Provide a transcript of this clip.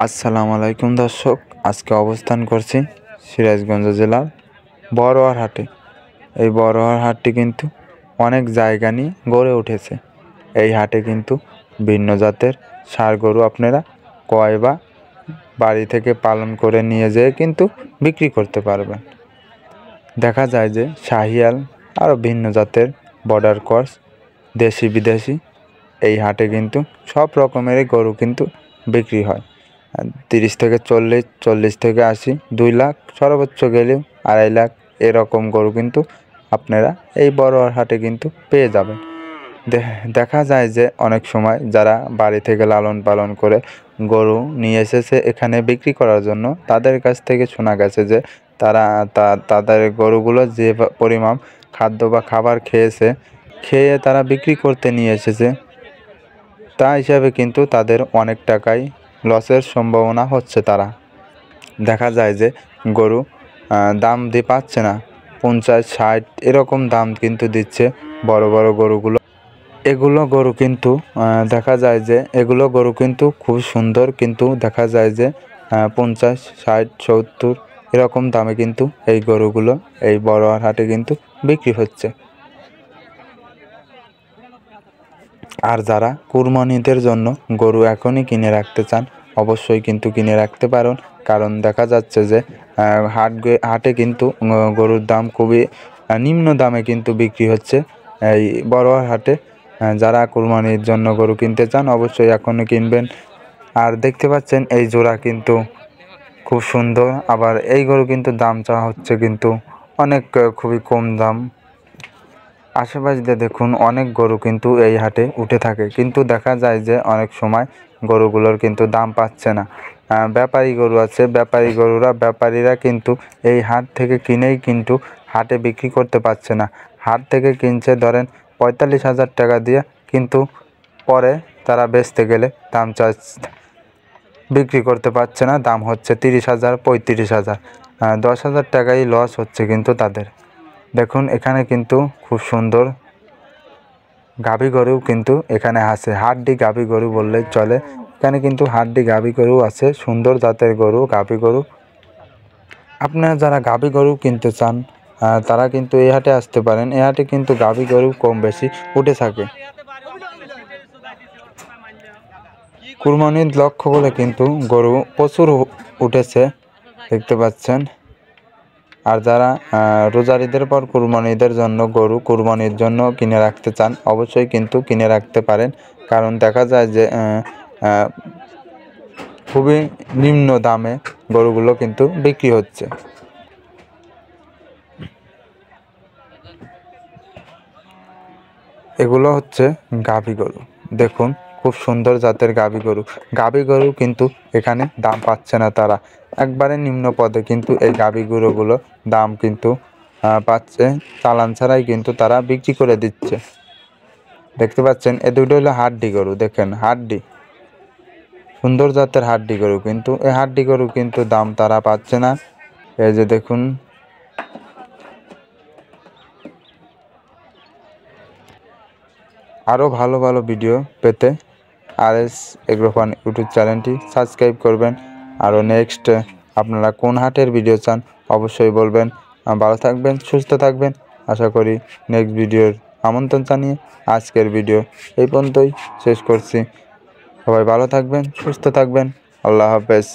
আসসালামু আলাইকুম দর্শক, আজকে অবস্থান করছি সিরাজগঞ্জ জেলার বড়োয়ার হাটে। এই বড়োয়ার হাটটি কিন্তু অনেক জায়গা নিয়ে গড়ে উঠেছে। এই হাটে কিন্তু ভিন্ন জাতের ষাঁড় গরু আপনারা ক্রয় বা বাড়ি থেকে পালন করে নিয়ে যেয়ে কিন্তু বিক্রি করতে পারবেন। দেখা যায় যে শাহিয়াল আরও ভিন্ন জাতের বর্ডার ক্রস, দেশি বিদেশি এই হাটে কিন্তু সব রকমেরই গরু কিন্তু বিক্রি হয়। 30 থেকে 40, 40 থেকে 80, 2 লাখ, সর্বোচ্চ গেলেও 2.5 লাখ এরকম গরু কিন্তু আপনারা এই বড়োয়ার হাটে কিন্তু পেয়ে যাবেন। দেখা যায় যে অনেক সময় যারা বাড়ি থেকে লালন পালন করে গরু নিয়ে এসেছে এখানে বিক্রি করার জন্য, তাদের কাছ থেকে শোনা গেছে যে তারা তাদের গরুগুলো যে পরিমাণ খাদ্য বা খাবার খেয়ে তারা বিক্রি করতে নিয়ে এসেছে, তা হিসাবে কিন্তু তাদের অনেক টাকাই লসের সম্ভাবনা হচ্ছে। তারা দেখা যায় যে গরু দাম দিয়ে পাচ্ছে না, 50, 60 এরকম দাম কিন্তু দিচ্ছে বড় বড় গরুগুলো। এগুলো গরু কিন্তু দেখা যায় যে এগুলো গরু কিন্তু খুব সুন্দর, কিন্তু দেখা যায় যে 50, 60, 70 এরকম দামে কিন্তু এই গরুগুলো এই বড়োয়ার হাটে কিন্তু বিক্রি হচ্ছে। আর যারা কুরবানিদের জন্য গরু এখনই কিনে রাখতে চান, অবশ্যই কিন্তু কিনে রাখতে পারেন। কারণ দেখা যাচ্ছে যে হাটে কিন্তু গরুর দাম খুবই নিম্ন দামে কিন্তু বিক্রি হচ্ছে এই বড়োয়ার হাটে। যারা কুরবানির জন্য গরু কিনতে চান অবশ্যই এখনই কিনবেন। আর দেখতে পাচ্ছেন এই জোড়া কিন্তু খুব সুন্দর। আবার এই গরু কিন্তু দাম চাওয়া হচ্ছে কিন্তু অনেক খুবই কম দাম। আশেপাশে দেখুন অনেক গরু কিন্তু এই হাটে উঠে থাকে, কিন্তু দেখা যায় যে অনেক সময় গরুগুলোর কিন্তু দাম পাচ্ছে না। ব্যাপারী গরু আছে, ব্যাপারীরা কিন্তু এই হাট থেকে কিনেই কিন্তু হাটে বিক্রি করতে পারছে না। হাট থেকে কিনছে ধরেন 45,000 টাকা দিয়ে, কিন্তু পরে তারা বেচতে গেলে দাম বিক্রি করতে পারছে না, দাম হচ্ছে 30,000, 35,000, 10,000 টাকাই লস হচ্ছে কিন্তু তাদের। দেখুন এখানে কিন্তু খুব সুন্দর গাভী গরু কিন্তু এখানে আছে, হাড্ডি গাভী গরু বললেই চলে। এখানে কিন্তু হাড্ডি গাভী গরু আছে, সুন্দর জাতের গরু গাভী গরু। আপনারা যারা গাভী গরু কিনতে চান তারা কিন্তু এই হাটে আসতে পারেন। এই হাটে কিন্তু গাভী গরু কম বেশি উঠে থাকে। কুরবানির লক্ষ্য বলে কিন্তু গরু প্রচুর উঠেছে, দেখতে পাচ্ছেন। আর যারা রোজার পর কুরবানিদের জন্য গরু কুরবানির জন্য কিনে রাখতে চান অবশ্যই কিন্তু কিনে রাখতে পারেন। কারণ দেখা যায় যে খুবই নিম্ন দামে গরুগুলো কিন্তু বিক্রি হচ্ছে। এগুলো হচ্ছে গাভী গরু, দেখুন খুব সুন্দর জাতের গাভী গরু কিন্তু এখানে দাম পাচ্ছে না তারা, একবারে নিম্ন পদে কিন্তু এই গাভী গরুগুলো দাম কিন্তু পাচ্ছে, চালান ছাড়াই কিন্তু তারা বিক্রি করে দিচ্ছে। দেখতে পাচ্ছেন এ দুটো হলো হাড্ডি গরু, দেখেন হাড্ডি, সুন্দর জাতের হাড্ডি গরু, কিন্তু এই হাড্ডি গরু কিন্তু দাম তারা পাচ্ছে না। এই যে দেখুন। আরও ভালো ভালো ভিডিও পেতে RS এগ্রো ফার্ম ইউটিউব চ্যানেলটি সাবস্ক্রাইব করবেন। আরও নেক্সট আপনারা কোন হাটের ভিডিও চান অবশ্যই বলবেন। ভালো থাকবেন, সুস্থ থাকবেন। আশা করি নেক্সট ভিডিওর আমন্ত্রণ জানিয়ে আজকের ভিডিও এই পর্যন্তই শেষ করছি। সবাই ভালো থাকবেন, সুস্থ থাকবেন। আল্লাহ হাফেজ।